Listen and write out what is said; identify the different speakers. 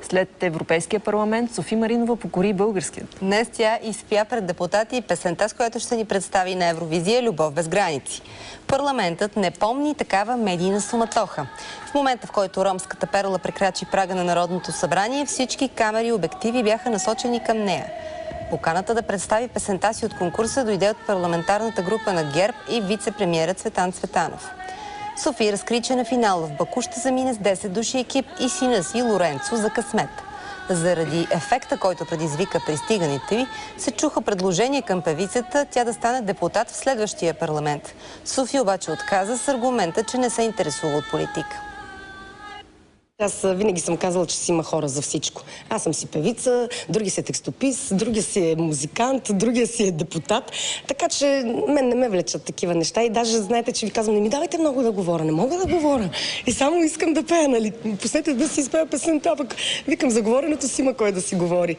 Speaker 1: След Европейския парламент Софи Маринова покори българският.
Speaker 2: Днес тя изпя пред депутати и песента, с която ще ни представи на Евровизия "Любов без граници". Парламентът не помни такава медийна суматоха. В момента, в който ромската перла прекрачи прага на Народното събрание, всички камери и обективи бяха насочени към нея. Поканата да представи песента си от конкурса дойде от парламентарната група на ГЕРБ и вице-премиера Цветан Цветанов. Софи разкри, че на финал в Баку ще замине с 10 души екип и сина си Лоренцо за късмет. Заради ефекта, който предизвика пристигането й, се чуха предложения към певицата тя да стане депутат в следващия парламент. Софи обаче отказа с аргумента, че не се интересува от политика.
Speaker 3: Аз винаги съм казала, че си има хора за всичко. Аз съм си певица, други си е текстопис, другия си е музикант, другия си е депутат. Така че мен не ме влечат такива неща. И даже знаете, че ви казвам, не ми давайте много да говоря, не мога да говоря. И само искам да пея, нали? Пуснете да си изпея песента, пък викам, за говоренето си има кой да си говори.